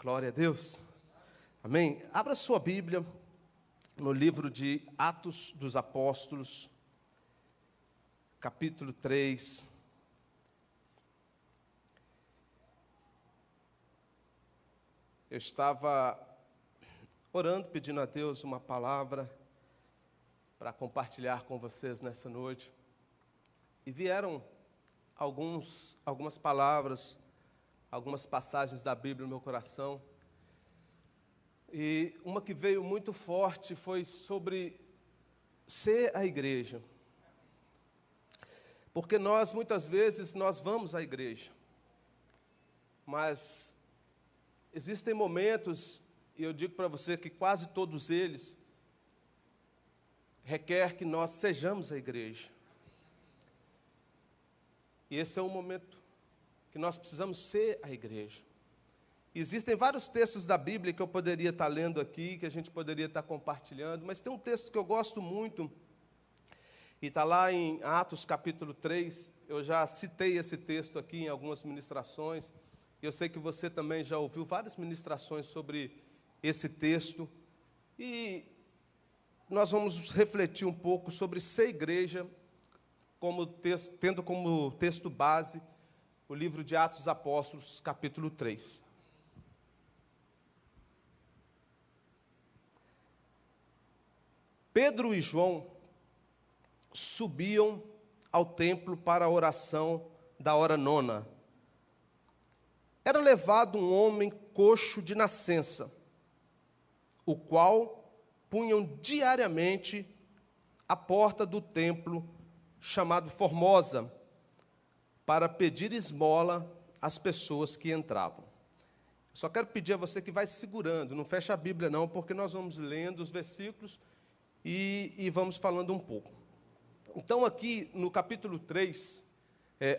Glória a Deus. Amém? Abra sua Bíblia no livro de Atos dos Apóstolos, capítulo 3. Eu estava orando, pedindo a Deus uma palavra para compartilhar com vocês nessa noite. E vieram algumas palavras, algumas passagens da Bíblia no meu coração. E uma que veio muito forte foi sobre ser a igreja. Porque muitas vezes, nós vamos à igreja. Mas existem momentos, e eu digo para você que quase todos eles, requer que nós sejamos a igreja. E esse é um momento que nós precisamos ser a igreja. Existem vários textos da Bíblia que eu poderia estar lendo aqui, que a gente poderia estar compartilhando, mas tem um texto que eu gosto muito, e está lá em Atos capítulo 3, eu já citei esse texto aqui em algumas ministrações, e eu sei que você também já ouviu várias ministrações sobre esse texto, e nós vamos refletir um pouco sobre ser igreja, tendo como texto base o livro de Atos dos Apóstolos, capítulo 3. Pedro e João subiam ao templo para a oração da hora nona. Era levado um homem coxo de nascença, o qual punham diariamente à porta do templo, chamado Formosa, para pedir esmola às pessoas que entravam. Só quero pedir a você que vai segurando, não feche a Bíblia não, porque nós vamos lendo os versículos e vamos falando um pouco. Então aqui no capítulo 3,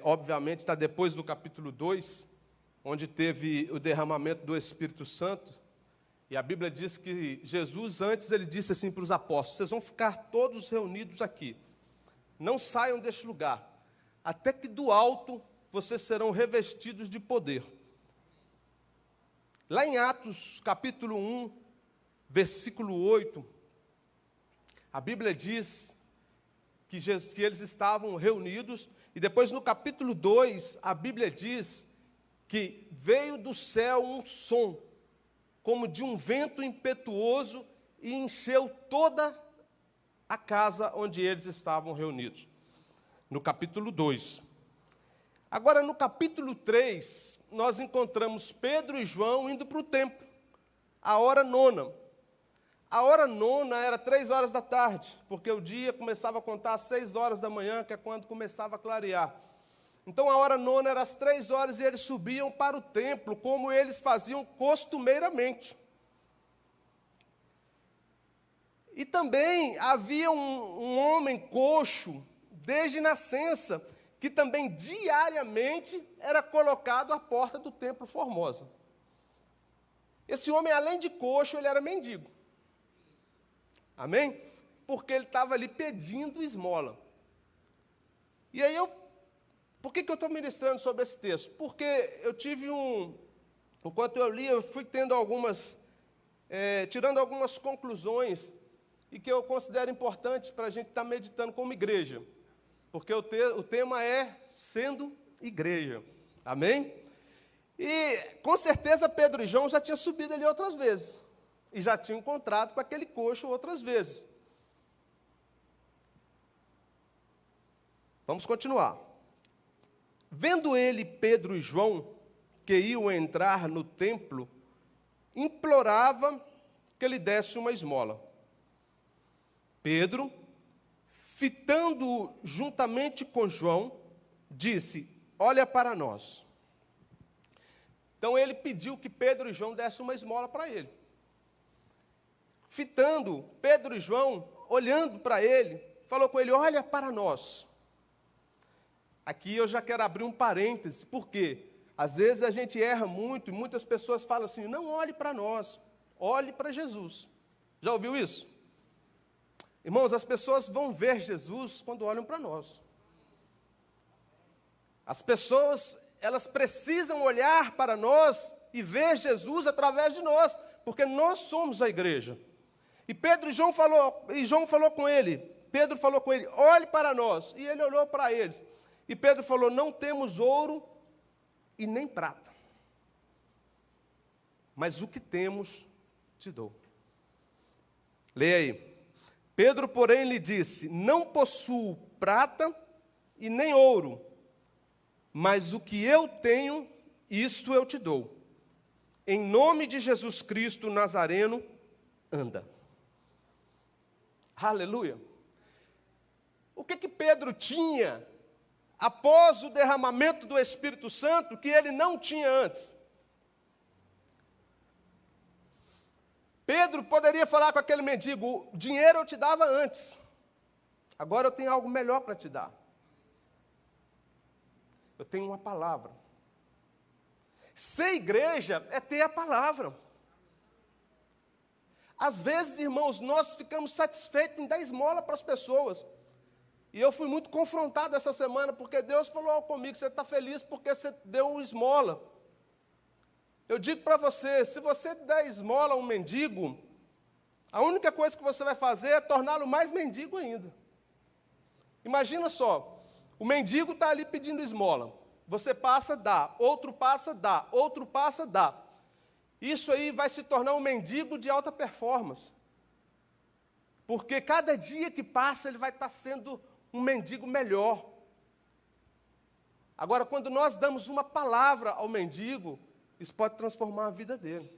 obviamente está depois do capítulo 2, onde teve o derramamento do Espírito Santo, e a Bíblia diz que Jesus antes ele disse assim para os apóstolos: vocês vão ficar todos reunidos aqui, não saiam deste lugar, até que do alto vocês serão revestidos de poder. Lá em Atos, capítulo 1, versículo 8, a Bíblia diz que eles estavam reunidos, e depois no capítulo 2, a Bíblia diz que veio do céu um som, como de um vento impetuoso, e encheu toda a casa onde eles estavam reunidos. No capítulo 2. Agora, no capítulo 3, nós encontramos Pedro e João indo para o templo, a hora nona. A hora nona era 3 horas da tarde, porque o dia começava a contar às 6 horas da manhã, que é quando começava a clarear. Então, a hora nona era às 3 horas, e eles subiam para o templo, como eles faziam costumeiramente. E também havia um homem coxo, desde nascença, que também diariamente era colocado à porta do templo Formosa. Esse homem, além de coxo, ele era mendigo. Amém? Porque ele estava ali pedindo esmola. E aí por que eu estou ministrando sobre esse texto? Porque eu tive enquanto eu li, eu fui tendo tirando algumas conclusões, e que eu considero importantes para a gente estar meditando como igreja. Porque o tema é sendo igreja. Amém? E com certeza Pedro e João já tinham subido ali outras vezes. E já tinham encontrado com aquele coxo outras vezes. Vamos continuar. Vendo ele, Pedro e João, que iam entrar no templo, implorava que lhe desse uma esmola. Pedro, fitando juntamente com João, disse: olha para nós. Então ele pediu que Pedro e João dessem uma esmola para ele. Fitando Pedro e João, olhando para ele, falou com ele: olha para nós. Aqui eu já quero abrir um parêntese, porque às vezes a gente erra muito, e muitas pessoas falam assim: não olhe para nós, olhe para Jesus. Já ouviu isso? Irmãos, as pessoas vão ver Jesus quando olham para nós. As pessoas, elas precisam olhar para nós e ver Jesus através de nós, porque nós somos a igreja. E João falou com ele, Pedro falou com ele, olhe para nós, e ele olhou para eles. E Pedro falou, não temos ouro e nem prata, mas o que temos te dou. Leia aí. Pedro, porém, lhe disse, não possuo prata e nem ouro, mas o que eu tenho, isto eu te dou. Em nome de Jesus Cristo Nazareno, anda. Aleluia. O que Pedro tinha após o derramamento do Espírito Santo que ele não tinha antes? Pedro poderia falar com aquele mendigo, o dinheiro eu te dava antes, agora eu tenho algo melhor para te dar. Eu tenho uma palavra. Ser igreja é ter a palavra. Às vezes, irmãos, nós ficamos satisfeitos em dar esmola para as pessoas. E eu fui muito confrontado essa semana, porque Deus falou comigo, você está feliz porque você deu uma esmola. Eu digo para você, se você der esmola a um mendigo, a única coisa que você vai fazer é torná-lo mais mendigo ainda. Imagina só, o mendigo está ali pedindo esmola. Você passa, dá. Outro passa, dá. Outro passa, dá. Isso aí vai se tornar um mendigo de alta performance. Porque cada dia que passa, ele vai estar sendo um mendigo melhor. Agora, quando nós damos uma palavra ao mendigo, isso pode transformar a vida dele.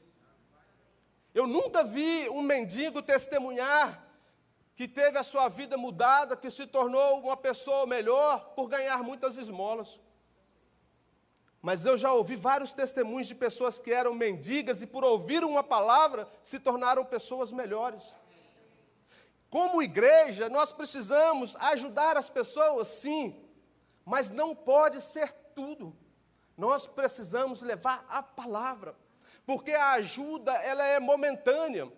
Eu nunca vi um mendigo testemunhar que teve a sua vida mudada, que se tornou uma pessoa melhor por ganhar muitas esmolas. Mas eu já ouvi vários testemunhos de pessoas que eram mendigas e por ouvir uma palavra se tornaram pessoas melhores. Como igreja, nós precisamos ajudar as pessoas, sim, mas não pode ser tudo. Nós precisamos levar a palavra, porque a ajuda ela é momentânea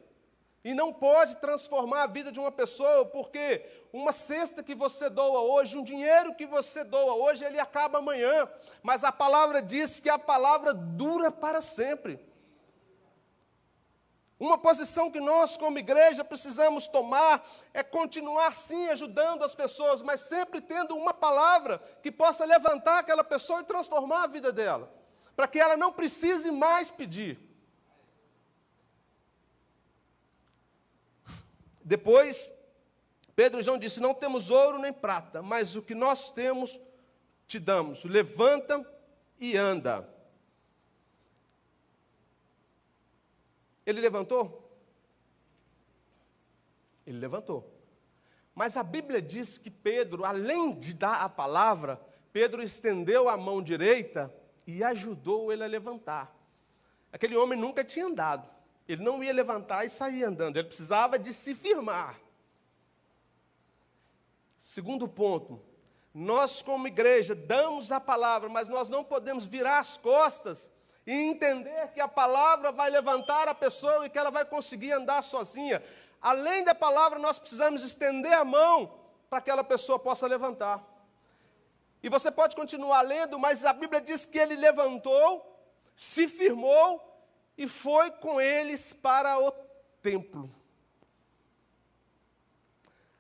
e não pode transformar a vida de uma pessoa, porque uma cesta que você doa hoje, um dinheiro que você doa hoje, ele acaba amanhã, mas a palavra diz que a palavra dura para sempre. Uma posição que nós, como igreja, precisamos tomar é continuar, sim, ajudando as pessoas, mas sempre tendo uma palavra que possa levantar aquela pessoa e transformar a vida dela, para que ela não precise mais pedir. Depois, Pedro e João disse, não temos ouro nem prata, mas o que nós temos, te damos. Levanta e anda. Ele levantou? Ele levantou. Mas a Bíblia diz que Pedro, além de dar a palavra, Pedro estendeu a mão direita e ajudou ele a levantar. Aquele homem nunca tinha andado. Ele não ia levantar e sair andando. Ele precisava de se firmar. Segundo ponto, nós como igreja damos a palavra, mas nós não podemos virar as costas e entender que a palavra vai levantar a pessoa e que ela vai conseguir andar sozinha. Além da palavra, nós precisamos estender a mão para que aquela pessoa possa levantar. E você pode continuar lendo, mas a Bíblia diz que ele levantou, se firmou e foi com eles para o templo.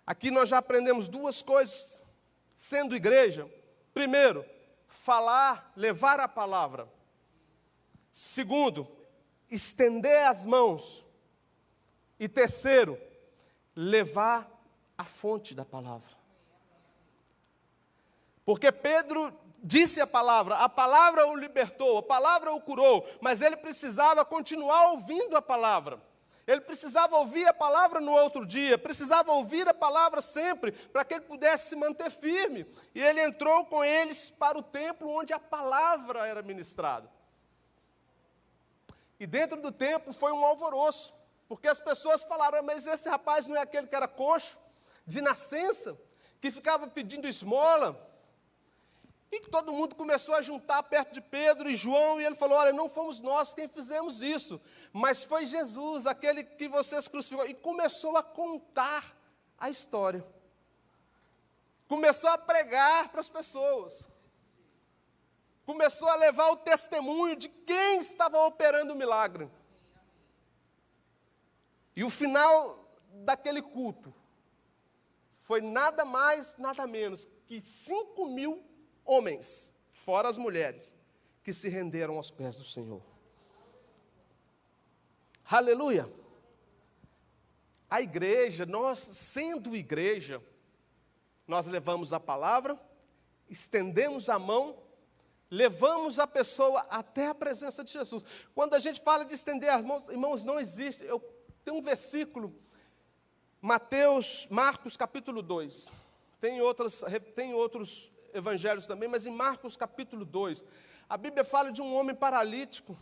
Aqui nós já aprendemos duas coisas, sendo igreja. Primeiro, falar, levar a palavra. Segundo, estender as mãos. E terceiro, levar a fonte da palavra. Porque Pedro disse a palavra o libertou, a palavra o curou, mas ele precisava continuar ouvindo a palavra. Ele precisava ouvir a palavra no outro dia, precisava ouvir a palavra sempre, para que ele pudesse se manter firme. E ele entrou com eles para o templo onde a palavra era ministrada. E dentro do templo foi um alvoroço, porque as pessoas falaram, mas esse rapaz não é aquele que era coxo, de nascença, que ficava pedindo esmola? E que todo mundo começou a juntar perto de Pedro e João, e ele falou, olha, não fomos nós quem fizemos isso, mas foi Jesus, aquele que vocês crucificaram. E começou a contar a história. Começou a pregar para as pessoas. começou a levar o testemunho de quem estava operando o milagre. E o final daquele culto foi nada mais, nada menos que 5.000 homens, fora as mulheres, que se renderam aos pés do Senhor. Aleluia! A igreja, nós sendo igreja, nós levamos a palavra, estendemos a mão, levamos a pessoa até a presença de Jesus. Quando a gente fala de estender as mãos, irmãos, não existe. Tem um versículo, Marcos capítulo 2. Tem outros evangelhos também, mas em Marcos capítulo 2, a Bíblia fala de um homem paralítico.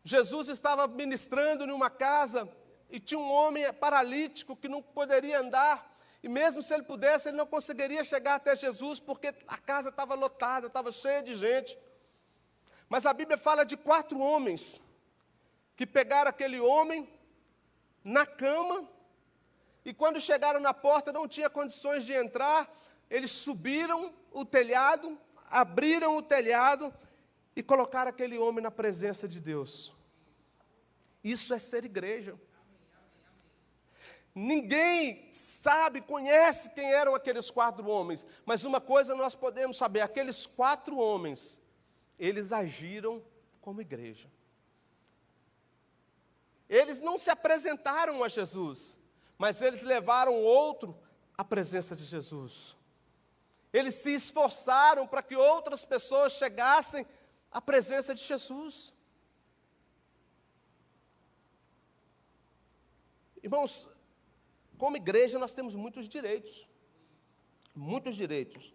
Jesus estava ministrando em uma casa e tinha um homem paralítico que não poderia andar. E mesmo se ele pudesse, ele não conseguiria chegar até Jesus, porque a casa estava lotada, estava cheia de gente. Mas a Bíblia fala de 4 homens que pegaram aquele homem na cama, e quando chegaram na porta não tinha condições de entrar, eles subiram o telhado, abriram o telhado e colocaram aquele homem na presença de Deus. Isso é ser igreja. Ninguém sabe, conhece quem eram aqueles 4 homens, mas uma coisa nós podemos saber, aqueles 4 homens, eles agiram como igreja. Eles não se apresentaram a Jesus, mas eles levaram outro à presença de Jesus. Eles se esforçaram para que outras pessoas chegassem à presença de Jesus. Irmãos, como igreja nós temos muitos direitos. Muitos direitos.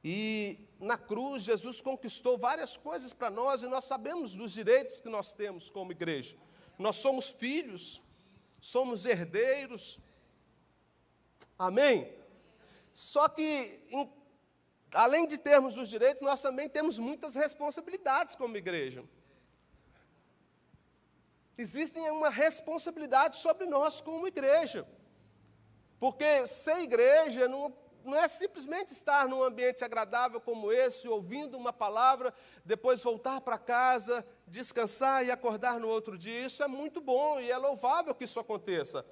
E na cruz Jesus conquistou várias coisas para nós e nós sabemos dos direitos que nós temos como igreja. Nós somos filhos, somos herdeiros. Amém? Só que, além de termos os direitos, nós também temos muitas responsabilidades como igreja. Existe uma responsabilidade sobre nós como igreja. Porque ser igreja não é simplesmente estar num ambiente agradável como esse, ouvindo uma palavra, depois voltar para casa, descansar e acordar no outro dia. Isso é muito bom e é louvável que isso aconteça.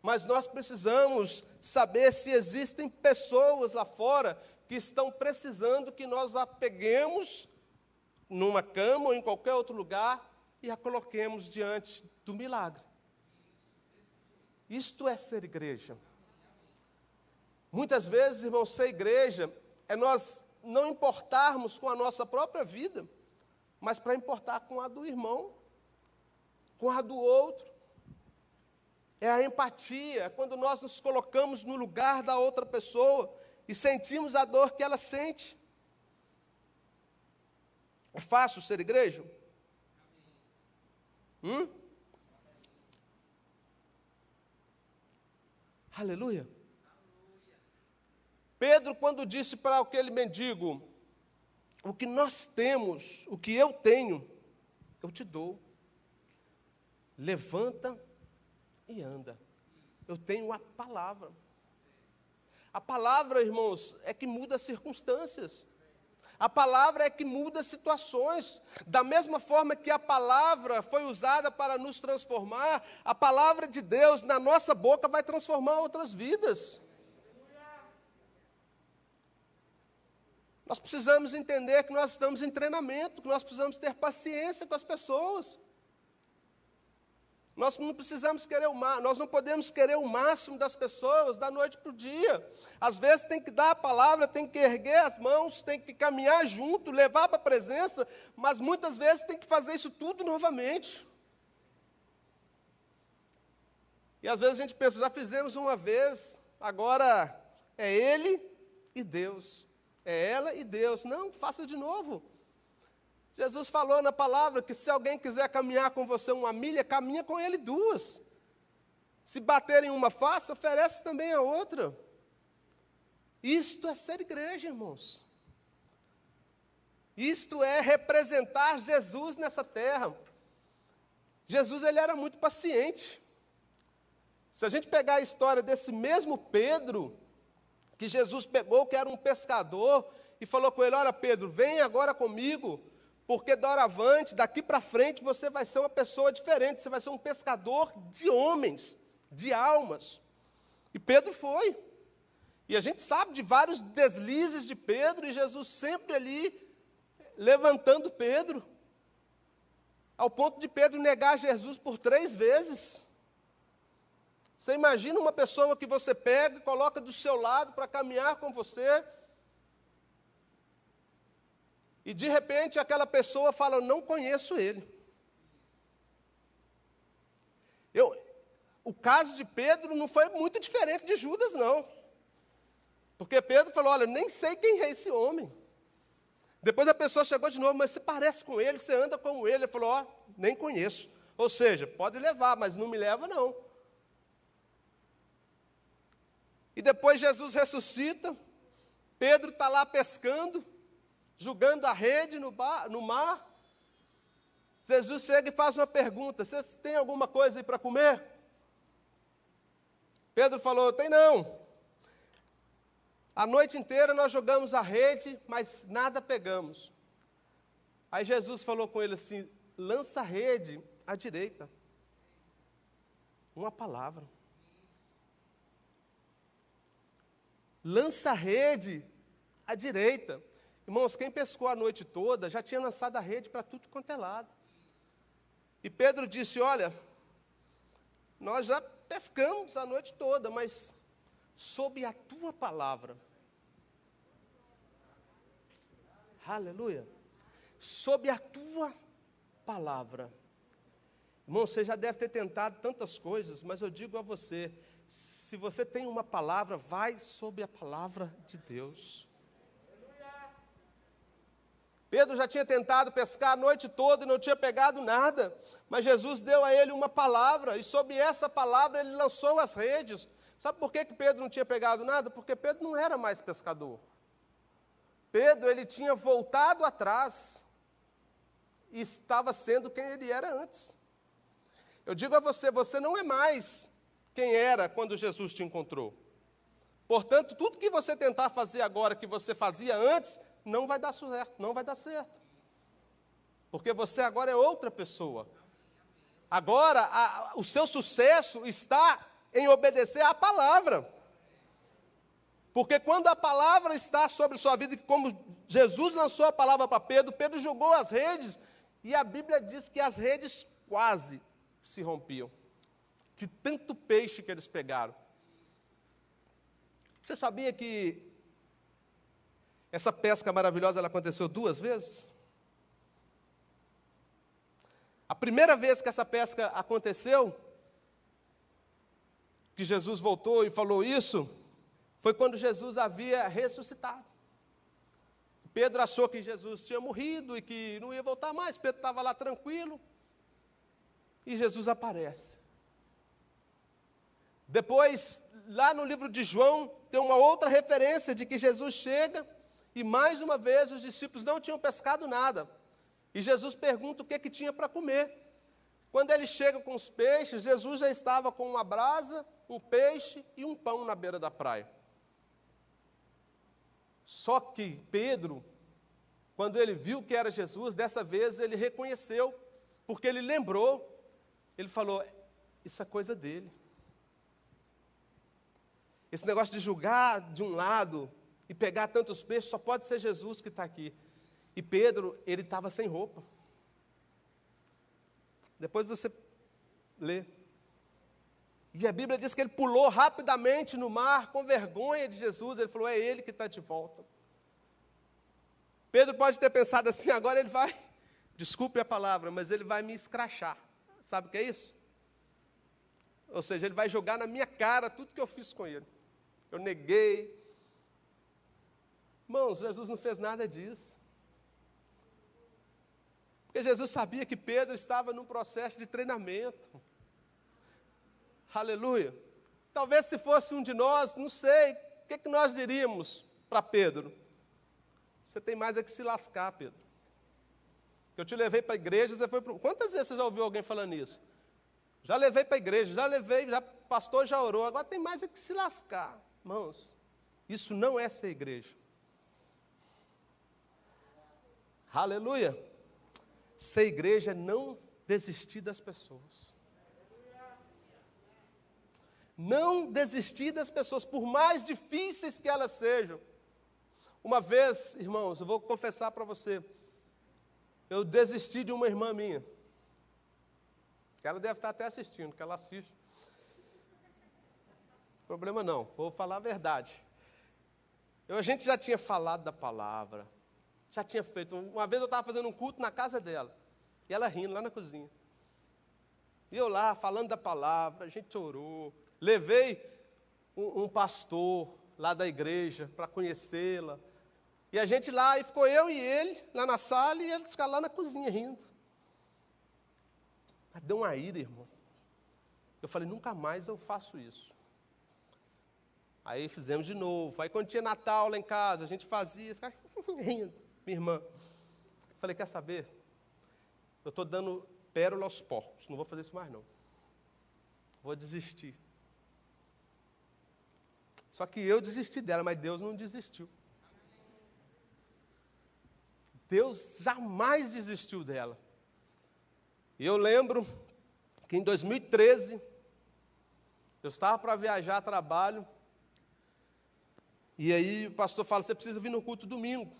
Mas nós precisamos saber se existem pessoas lá fora que estão precisando que nós a peguemos numa cama ou em qualquer outro lugar e a coloquemos diante do milagre. Isto é ser igreja. Muitas vezes, irmãos, ser igreja é nós não importarmos com a nossa própria vida, mas para importar com a do irmão, com a do outro. É a empatia, quando nós nos colocamos no lugar da outra pessoa e sentimos a dor que ela sente. É fácil ser igreja? Aleluia. Pedro, quando disse para aquele mendigo, o que nós temos, o que eu tenho, eu te dou. Levanta e anda. Eu tenho a palavra. A palavra, irmãos, é que muda as circunstâncias. A palavra é que muda situações. Da mesma forma que a palavra foi usada para nos transformar, a palavra de Deus na nossa boca vai transformar outras vidas. Nós precisamos entender que nós estamos em treinamento, que nós precisamos ter paciência com as pessoas. Nós não precisamos nós não podemos querer o máximo das pessoas da noite para o dia. Às vezes tem que dar a palavra, tem que erguer as mãos, tem que caminhar junto, levar para a presença, mas muitas vezes tem que fazer isso tudo novamente. E às vezes a gente pensa, já fizemos uma vez, agora é Ele e Deus. É ela e Deus. Não, faça de novo. Jesus falou na palavra que se alguém quiser caminhar com você 1 milha, caminha com ele 2. Se baterem uma face, oferece também a outra. Isto é ser igreja, irmãos. Isto é representar Jesus nessa terra. Jesus, ele era muito paciente. Se a gente pegar a história desse mesmo Pedro, que Jesus pegou, que era um pescador, e falou com ele: olha, Pedro, vem agora comigo, porque doravante, daqui para frente, você vai ser uma pessoa diferente, você vai ser um pescador de homens, de almas. E Pedro foi. E a gente sabe de vários deslizes de Pedro, e Jesus sempre ali levantando Pedro, ao ponto de Pedro negar Jesus por 3 vezes. Você imagina uma pessoa que você pega e coloca do seu lado para caminhar com você, e de repente aquela pessoa fala: eu não conheço ele. O caso de Pedro não foi muito diferente de Judas, não. Porque Pedro falou: olha, nem sei quem é esse homem. Depois a pessoa chegou de novo: mas você parece com ele, você anda como ele. Ele falou: ó, nem conheço. Ou seja, pode levar, mas não me leva não. E depois Jesus ressuscita, Pedro está lá pescando, jogando a rede no mar. Jesus chega e faz uma pergunta: vocês têm alguma coisa aí para comer? Pedro falou: tem não. A noite inteira nós jogamos a rede, mas nada pegamos. Aí Jesus falou com ele assim: lança a rede à direita. Uma palavra. Lança a rede à direita. Irmãos, quem pescou a noite toda já tinha lançado a rede para tudo quanto é lado. E Pedro disse: olha, nós já pescamos a noite toda, mas sob a tua palavra. Aleluia. Sob a tua palavra. Irmão, você já deve ter tentado tantas coisas, mas eu digo a você, se você tem uma palavra, vai sob a palavra de Deus. Pedro já tinha tentado pescar a noite toda e não tinha pegado nada, mas Jesus deu a ele uma palavra, e sob essa palavra ele lançou as redes. Sabe por que Pedro não tinha pegado nada? Porque Pedro não era mais pescador. Pedro, ele tinha voltado atrás e estava sendo quem ele era antes. Eu digo a você, você não é mais quem era quando Jesus te encontrou. Portanto, tudo que você tentar fazer agora que você fazia antes, não vai dar certo, não vai dar certo. Porque você agora é outra pessoa. Agora, o seu sucesso está em obedecer à palavra. Porque quando a palavra está sobre sua vida, como Jesus lançou a palavra para Pedro, Pedro jogou as redes, e a Bíblia diz que as redes quase se rompiam, de tanto peixe que eles pegaram. Você sabia que essa pesca maravilhosa ela aconteceu 2 vezes? A primeira vez que essa pesca aconteceu, que Jesus voltou e falou isso, foi quando Jesus havia ressuscitado. Pedro achou que Jesus tinha morrido e que não ia voltar mais. Pedro estava lá tranquilo, e Jesus aparece. Depois, lá no livro de João, tem uma outra referência de que Jesus chega, e mais uma vez os discípulos não tinham pescado nada. E Jesus pergunta o que tinha para comer. Quando ele chega com os peixes, Jesus já estava com uma brasa, um peixe e um pão na beira da praia. Só que Pedro, quando ele viu que era Jesus, dessa vez ele reconheceu, porque ele lembrou, ele falou: isso é coisa dele. Esse negócio de julgar de um lado e pegar tantos peixes, só pode ser Jesus que está aqui. E Pedro, ele estava sem roupa. Depois você lê. E a Bíblia diz que ele pulou rapidamente no mar, com vergonha de Jesus. Ele falou: é ele que está de volta. Pedro pode ter pensado assim: agora ele vai, desculpe a palavra, mas ele vai me escrachar. Sabe o que é isso? Ou seja, ele vai jogar na minha cara tudo que eu fiz com ele. Eu neguei. Irmãos, Jesus não fez nada disso. Porque Jesus sabia que Pedro estava num processo de treinamento. Aleluia. Talvez se fosse um de nós, não sei, o que nós diríamos para Pedro? Você tem mais é que se lascar, Pedro. Eu te levei para a igreja, você foi para... Quantas vezes você já ouviu alguém falando isso? Já levei para a igreja, já pastor já orou, agora tem mais é que se lascar. Irmãos, isso não é ser igreja. Aleluia. Ser igreja é não desistir das pessoas. Não desistir das pessoas, por mais difíceis que elas sejam. Uma vez, irmãos, eu vou confessar para você, eu desisti de uma irmã minha. Ela deve estar até assistindo, que ela assiste. Problema não, vou falar a verdade. A gente já tinha falado da palavra, já tinha feito. Uma vez eu estava fazendo um culto na casa dela, e ela rindo lá na cozinha. E eu lá, falando da palavra, a gente orou. Levei um pastor lá da igreja para conhecê-la. E a gente lá, e ficou eu e ele lá na sala, e ele ficava lá na cozinha rindo. Mas deu uma ira, irmão. Eu falei, nunca mais eu faço isso. Aí fizemos de novo. Aí quando tinha Natal lá em casa, a gente fazia, ficava rindo, minha irmã. Falei, quer saber? Eu estou dando pérola aos porcos, não vou fazer isso mais não. Vou desistir. Só que eu desisti dela, mas Deus não desistiu. Deus jamais desistiu dela. E eu lembro que em 2013, eu estava para viajar a trabalho, e aí o pastor fala, você precisa vir no culto domingo.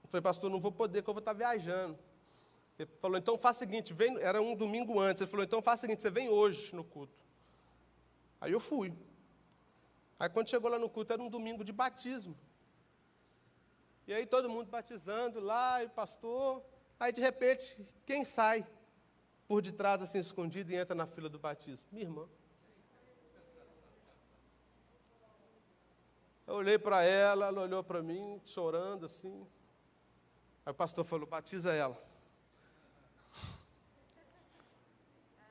Eu falei, pastor, não vou poder, que eu vou estar viajando. Ele falou, então faça o seguinte, vem, era um domingo antes, ele falou, então faça o seguinte, você vem hoje no culto. Aí eu fui. Aí quando chegou lá no culto, era um domingo de batismo. E aí todo mundo batizando lá, e pastor. Aí de repente, quem sai por detrás assim escondido e entra na fila do batismo? Minha irmã. Eu olhei para ela, ela olhou para mim, chorando assim. Aí o pastor falou, batiza ela.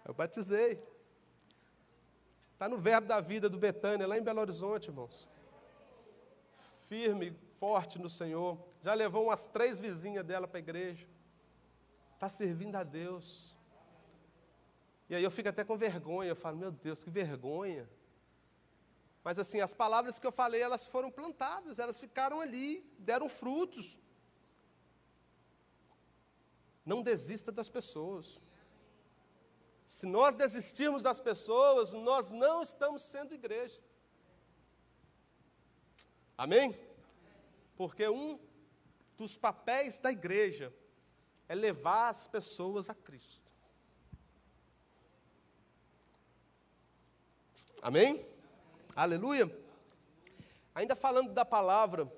Eu batizei. Está no Verbo da Vida do Betânia, lá em Belo Horizonte, irmãos. Firme, forte no Senhor. Já levou umas 3 vizinhas dela para a igreja. Está servindo a Deus. E aí eu fico até com vergonha. Eu falo, meu Deus, que vergonha. Mas assim, as palavras que eu falei, elas foram plantadas. Elas ficaram ali, deram frutos. Não desista das pessoas. Se nós desistirmos das pessoas, nós não estamos sendo igreja. Amém? Porque um dos papéis da igreja é levar as pessoas a Cristo. Amém? Aleluia? Ainda falando da palavra,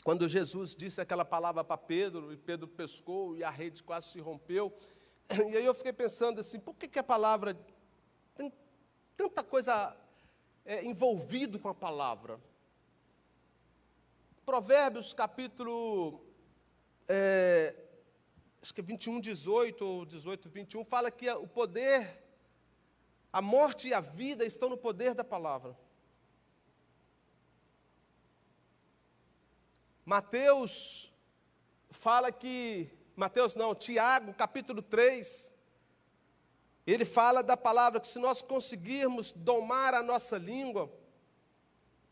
quando Jesus disse aquela palavra para Pedro, e Pedro pescou e a rede quase se rompeu, e aí eu fiquei pensando assim, por que a palavra, tem tanta coisa envolvida com a palavra? Provérbios, capítulo, acho que 21, 18, ou 18, 21, fala que o poder, a morte e a vida estão no poder da palavra. Mateus fala que, Tiago, capítulo 3, ele fala da palavra que se nós conseguirmos domar a nossa língua,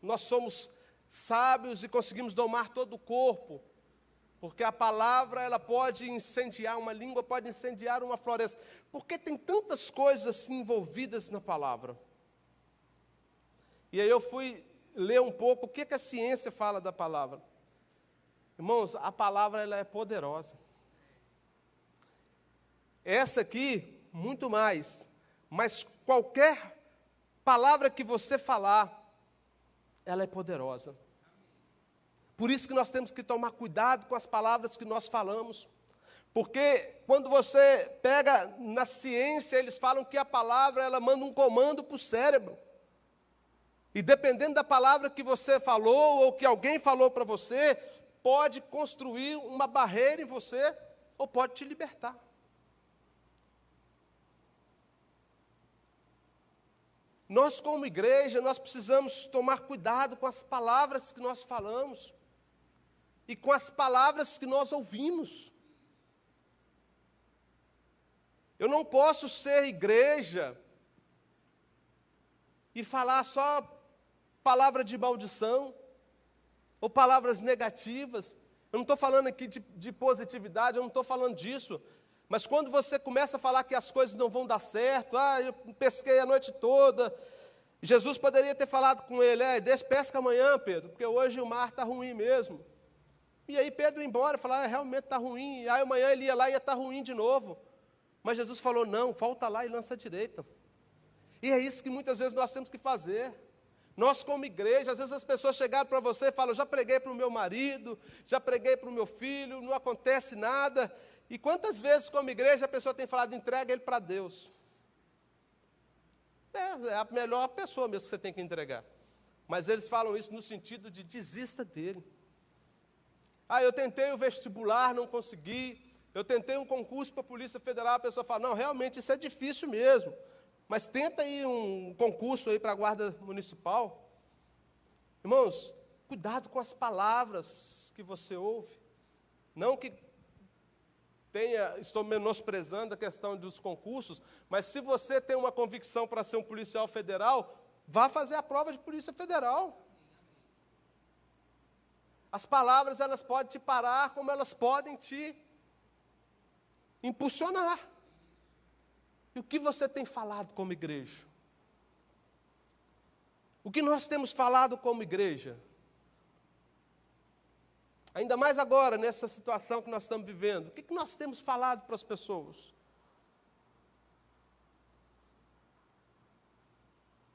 nós somos sábios e conseguimos domar todo o corpo, porque a palavra, ela pode incendiar, uma língua pode incendiar uma floresta. Por que tem tantas coisas assim envolvidas na palavra? E aí eu fui ler um pouco o que a ciência fala da palavra. Irmãos, a palavra, ela é poderosa. Essa aqui, muito mais. Mas qualquer palavra que você falar, ela é poderosa. Por isso que nós temos que tomar cuidado com as palavras que nós falamos. Porque quando você pega na ciência, eles falam que a palavra, ela manda um comando para o cérebro. E dependendo da palavra que você falou, ou que alguém falou para você, pode construir uma barreira em você, ou pode te libertar. Nós, como igreja, nós precisamos tomar cuidado com as palavras que nós falamos e com as palavras que nós ouvimos. Eu não posso ser igreja e falar só palavra de maldição ou palavras negativas. Eu Eu não estou falando aqui de positividade, eu não estou falando disso. Mas quando você começa a falar que as coisas não vão dar certo, eu pesquei a noite toda, Jesus poderia ter falado com ele, pesca amanhã, Pedro, porque hoje o mar está ruim mesmo. E aí Pedro ia embora e falava, realmente está ruim. E aí amanhã ele ia lá e ia estar ruim de novo. Mas Jesus falou, não, volta lá e lança a direita. E é isso que muitas vezes nós temos que fazer. Nós como igreja, às vezes as pessoas chegaram para você e falam, já preguei para o meu marido, já preguei para o meu filho, não acontece nada. E quantas vezes como igreja a pessoa tem falado, entrega ele para Deus. É a melhor pessoa mesmo que você tem que entregar. Mas eles falam isso no sentido de desista dele. Eu tentei o vestibular, não consegui. Eu tentei um concurso para a Polícia Federal, a pessoa fala, não, realmente isso é difícil mesmo. Mas tenta aí um concurso aí para a Guarda Municipal. Irmãos, cuidado com as palavras que você ouve. Não que estou menosprezando a questão dos concursos, mas se você tem uma convicção para ser um policial federal, vá fazer a prova de Polícia Federal. As palavras, elas podem te parar, como elas podem te impulsionar. E o que você tem falado como igreja? O que nós temos falado como igreja? Ainda mais agora, nessa situação que nós estamos vivendo. O que nós temos falado para as pessoas?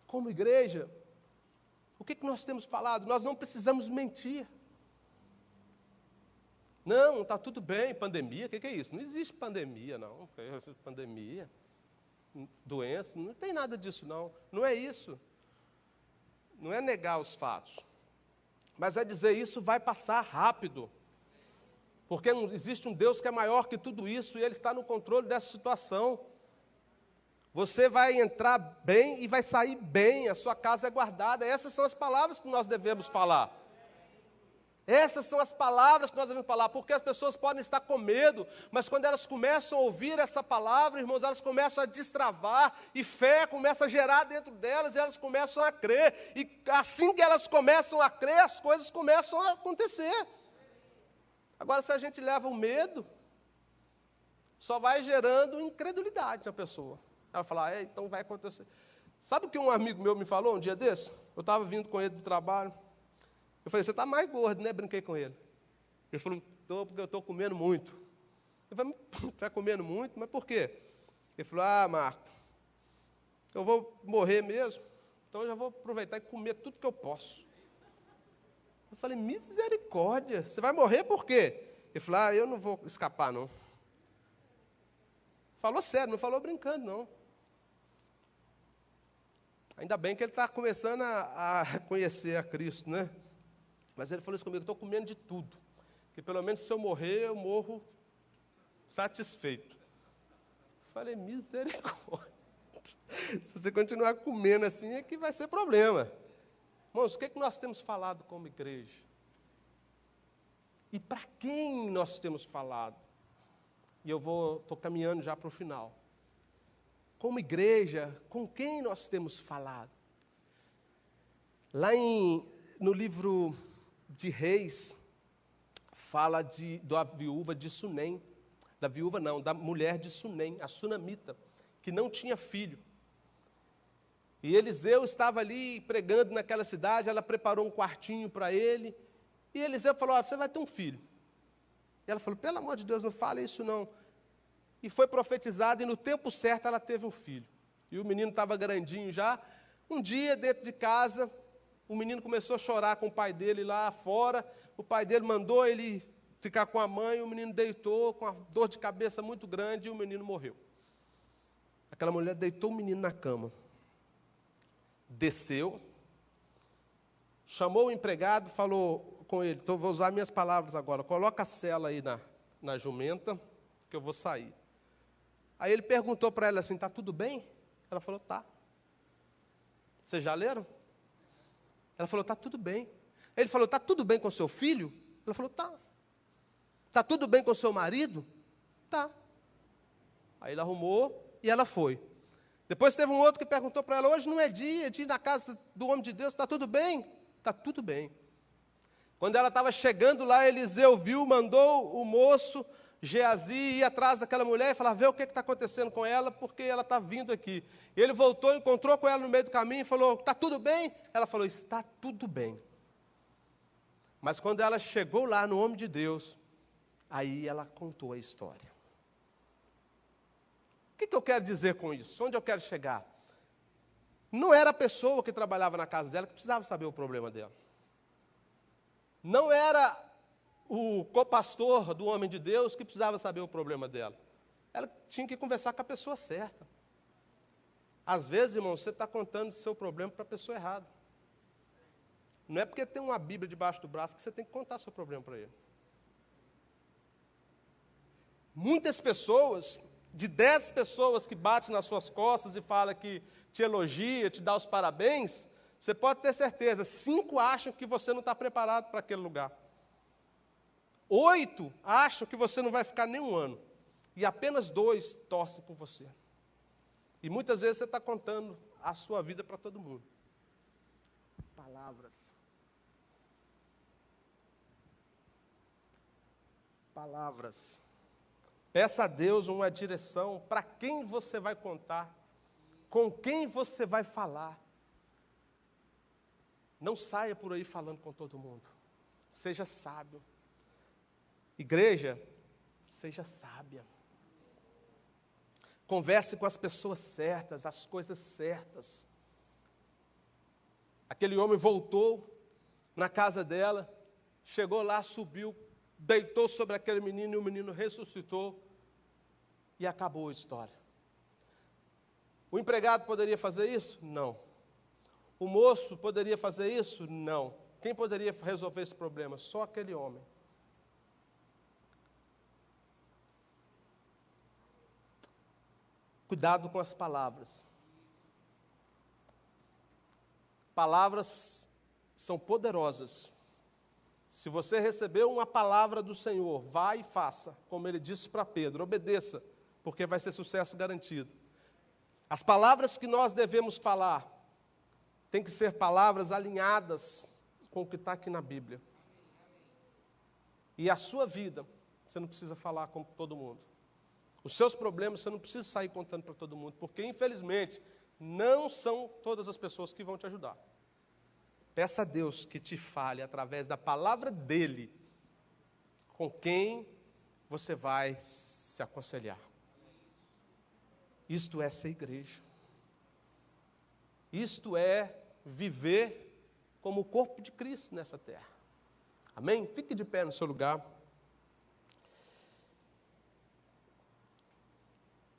Como igreja, o que nós temos falado? Nós não precisamos mentir. Não, está tudo bem, pandemia, o que é isso? Não existe pandemia, não. Pandemia, doença, não tem nada disso, não. Não é isso. Não é negar os fatos. Mas é dizer, isso vai passar rápido. Porque existe um Deus que é maior que tudo isso e Ele está no controle dessa situação. Você vai entrar bem e vai sair bem, a sua casa é guardada. Essas são as palavras que nós devemos falar. Essas são as palavras que nós devemos falar, porque as pessoas podem estar com medo, mas quando elas começam a ouvir essa palavra, irmãos, elas começam a destravar, e fé começa a gerar dentro delas, e elas começam a crer, e assim que elas começam a crer, as coisas começam a acontecer. Agora, se a gente leva o medo, só vai gerando incredulidade na pessoa. Ela fala, então vai acontecer. Sabe o que um amigo meu me falou um dia desse? Eu estava vindo com ele do trabalho. Eu falei, você está mais gordo, né? Brinquei com ele. Ele falou, porque eu estou comendo muito. Eu falei, está comendo muito? Mas por quê? Ele falou, Marco, eu vou morrer mesmo, então eu já vou aproveitar e comer tudo que eu posso. Eu falei, misericórdia, você vai morrer por quê? Ele falou, eu não vou escapar, não. Falou sério, não falou brincando, não. Ainda bem que ele está começando a conhecer a Cristo, né? Mas ele falou isso comigo, estou comendo de tudo. Que pelo menos se eu morrer, eu morro satisfeito. Falei, misericórdia. Se você continuar comendo assim, é que vai ser problema. Irmãos, o que nós temos falado como igreja? E para quem nós temos falado? E eu estou caminhando já para o final. Como igreja, com quem nós temos falado? Lá no livro de Reis, fala da viúva de Sunem. Da viúva não, da mulher de Sunem, a sunamita, que não tinha filho. E Eliseu estava ali pregando naquela cidade, ela preparou um quartinho para ele, e Eliseu falou, você vai ter um filho. E ela falou, pelo amor de Deus, não fale isso não. E foi profetizado, e no tempo certo ela teve um filho. E o menino estava grandinho já. Um dia, dentro de casa, o menino começou a chorar com o pai dele lá fora. O pai dele mandou ele ficar com a mãe, o menino deitou com uma dor de cabeça muito grande e o menino morreu. Aquela mulher deitou o menino na cama. Desceu, chamou o empregado, falou com ele, então vou usar minhas palavras agora, coloca a sela aí na jumenta, que eu vou sair. Aí ele perguntou para ela assim, está tudo bem? Ela falou, tá. Vocês já leram? Ela falou, está tudo bem. Ele falou, está tudo bem com seu filho? Ela falou, tá. Está tudo bem com seu marido? Tá. Aí ele arrumou e ela foi. Depois teve um outro que perguntou para ela, hoje não é dia de ir na casa do homem de Deus, está tudo bem? Está tudo bem. Quando ela estava chegando lá, Eliseu viu, mandou o moço Geazi ir atrás daquela mulher e falar, vê o que está acontecendo com ela, porque ela está vindo aqui. E ele voltou, encontrou com ela no meio do caminho e falou, está tudo bem? Ela falou, está tudo bem. Mas quando ela chegou lá no homem de Deus, aí ela contou a história. O que eu quero dizer com isso? Onde eu quero chegar? Não era a pessoa que trabalhava na casa dela que precisava saber o problema dela. Não era o copastor do homem de Deus que precisava saber o problema dela. Ela tinha que conversar com a pessoa certa. Às vezes, irmão, você está contando o seu problema para a pessoa errada. Não é porque tem uma Bíblia debaixo do braço que você tem que contar seu problema para ele. Muitas pessoas, de 10 pessoas que batem nas suas costas e falam que te elogia, te dá os parabéns, você pode ter certeza, 5 acham que você não está preparado para aquele lugar. 8 acham que você não vai ficar nem um ano. E apenas 2 torcem por você. E muitas vezes você está contando a sua vida para todo mundo. Palavras. Peça a Deus uma direção para quem você vai contar, com quem você vai falar. Não saia por aí falando com todo mundo. Seja sábio. Igreja, seja sábia. Converse com as pessoas certas, as coisas certas. Aquele homem voltou na casa dela, chegou lá, subiu, deitou sobre aquele menino e o menino ressuscitou e acabou a história. O empregado poderia fazer isso? Não. O moço poderia fazer isso? Não. Quem poderia resolver esse problema? Só aquele homem. Cuidado com as palavras. Palavras são poderosas. Se você recebeu uma palavra do Senhor, vá e faça, como ele disse para Pedro, obedeça, porque vai ser sucesso garantido. As palavras que nós devemos falar, tem que ser palavras alinhadas com o que está aqui na Bíblia. E a sua vida, você não precisa falar com todo mundo. Os seus problemas, você não precisa sair contando para todo mundo, porque, infelizmente, não são todas as pessoas que vão te ajudar. Peça a Deus que te fale, através da palavra dEle, com quem você vai se aconselhar. Isto é ser igreja. Isto é viver como o corpo de Cristo nessa terra. Amém? Fique de pé no seu lugar.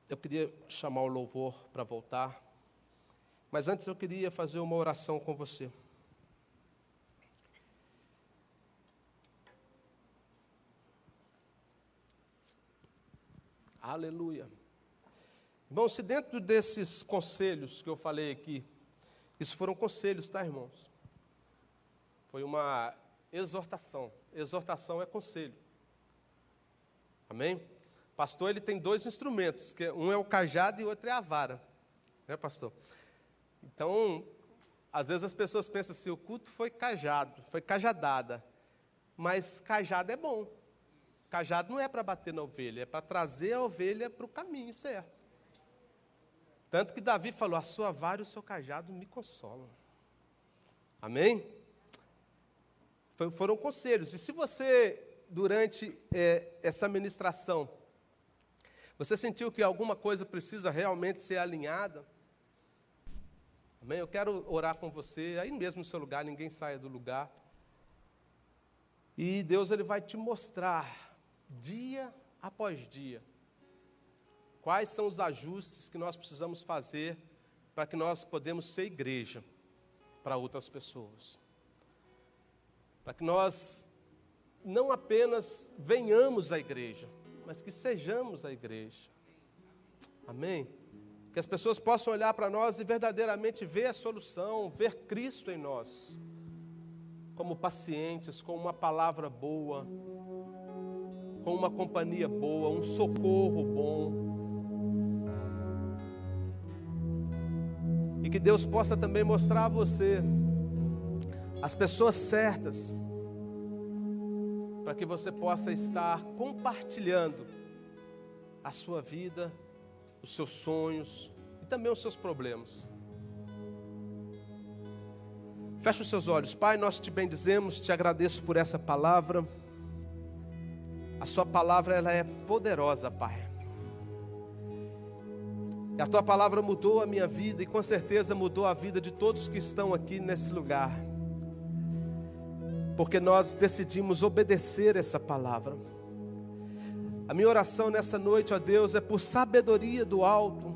Eu queria chamar o louvor para voltar, mas antes eu queria fazer uma oração com você. Aleluia. Irmãos, se dentro desses conselhos que eu falei aqui, isso foram conselhos, tá, irmãos? Foi uma exortação. Exortação é conselho. Amém? Pastor, ele tem 2 instrumentos, que um é o cajado e o outro é a vara. Né, pastor? Então, às vezes as pessoas pensam assim, o culto foi cajado, foi cajadada. Mas cajado é bom. Cajado não é para bater na ovelha, é para trazer a ovelha para o caminho certo. Tanto que Davi falou, a sua vara e o seu cajado me consolam. Amém? Foram conselhos. E se você, durante essa ministração, você sentiu que alguma coisa precisa realmente ser alinhada? Amém? Eu quero orar com você, aí mesmo no seu lugar, ninguém saia do lugar. E Deus ele vai te mostrar, dia após dia, quais são os ajustes que nós precisamos fazer para que nós podemos ser igreja para outras pessoas. Para que nós não apenas venhamos à igreja, mas que sejamos a igreja. Amém? Que as pessoas possam olhar para nós e verdadeiramente ver a solução, ver Cristo em nós, como pacientes, com uma palavra boa, com uma companhia boa, um socorro bom. E que Deus possa também mostrar a você as pessoas certas para que você possa estar compartilhando a sua vida, os seus sonhos e também os seus problemas. Feche os seus olhos. Pai, nós te bendizemos, te agradeço por essa palavra. A sua palavra, ela é poderosa, Pai. E a tua palavra mudou a minha vida e com certeza mudou a vida de todos que estão aqui nesse lugar. Porque nós decidimos obedecer essa palavra. A minha oração nessa noite, ó Deus, é por sabedoria do alto.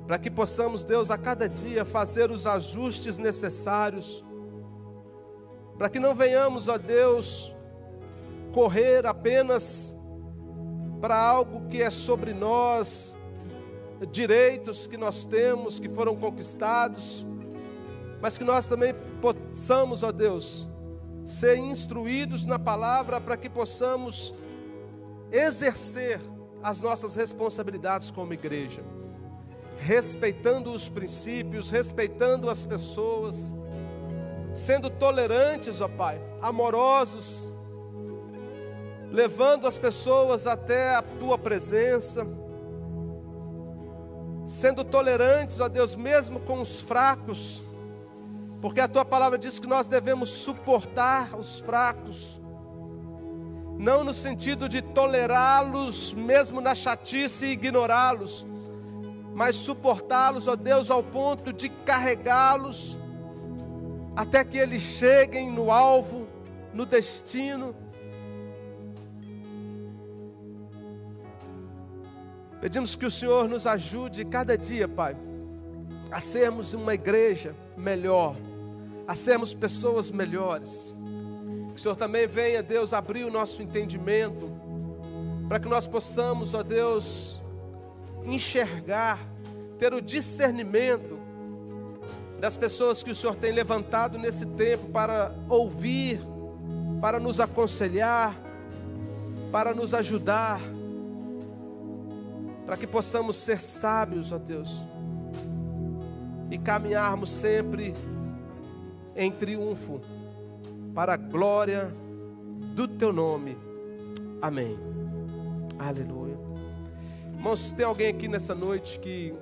Para que possamos, Deus, a cada dia fazer os ajustes necessários. Para que não venhamos, ó Deus, correr apenas para algo que é sobre nós, direitos que nós temos, que foram conquistados, mas que nós também possamos, ó Deus, ser instruídos na palavra para que possamos exercer as nossas responsabilidades como igreja, respeitando os princípios, respeitando as pessoas, sendo tolerantes, ó Pai, amorosos, levando as pessoas até a tua presença, sendo tolerantes, ó Deus, mesmo com os fracos, porque a tua palavra diz que nós devemos suportar os fracos, não no sentido de tolerá-los mesmo na chatice e ignorá-los, mas suportá-los, ó Deus, ao ponto de carregá-los até que eles cheguem no alvo, no destino. Pedimos que o Senhor nos ajude cada dia, Pai, a sermos uma igreja melhor, a sermos pessoas melhores. Que o Senhor também venha, Deus, abrir o nosso entendimento, para que nós possamos, ó Deus, enxergar, ter o discernimento das pessoas que o Senhor tem levantado nesse tempo para ouvir, para nos aconselhar, para nos ajudar, para que possamos ser sábios, ó Deus, e caminharmos sempre em triunfo, para a glória do Teu nome. Amém. Aleluia. Irmãos, tem alguém aqui nessa noite que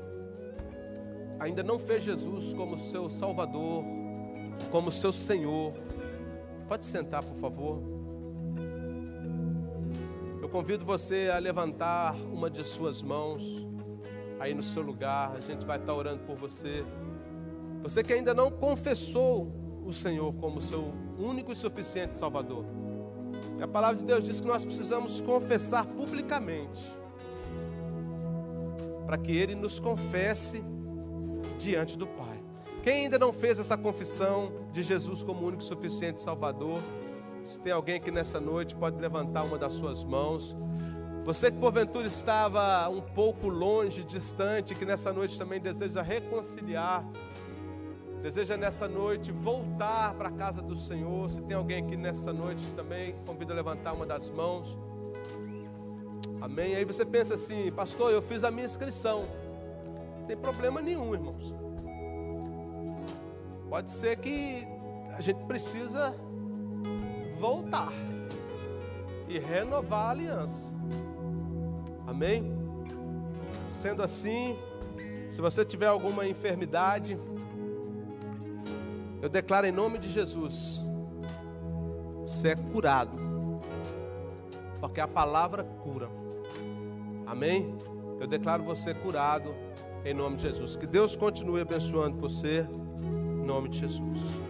ainda não fez Jesus como seu Salvador, como seu Senhor? Pode sentar, por favor. Eu convido você a levantar uma de suas mãos aí no seu lugar. A gente vai estar orando por você. Você que ainda não confessou o Senhor como seu único e suficiente Salvador. E a palavra de Deus diz que nós precisamos confessar publicamente, para que Ele nos confesse diante do Pai. Quem ainda não fez essa confissão de Jesus como único e suficiente Salvador, se tem alguém aqui nessa noite, pode levantar uma das suas mãos. Você que porventura estava um pouco longe, distante, que nessa noite também deseja reconciliar, deseja nessa noite voltar para a casa do Senhor. Se tem alguém aqui nessa noite também, convido a levantar uma das mãos. Amém. Aí você pensa assim: pastor, eu fiz a minha inscrição. Não tem problema nenhum, irmãos. Pode ser que a gente precisa voltar e renovar a aliança. Amém? Sendo assim, se você tiver alguma enfermidade, eu declaro em nome de Jesus, você é curado, porque a palavra cura. Amém? Eu declaro você curado em nome de Jesus. Que Deus continue abençoando você em nome de Jesus.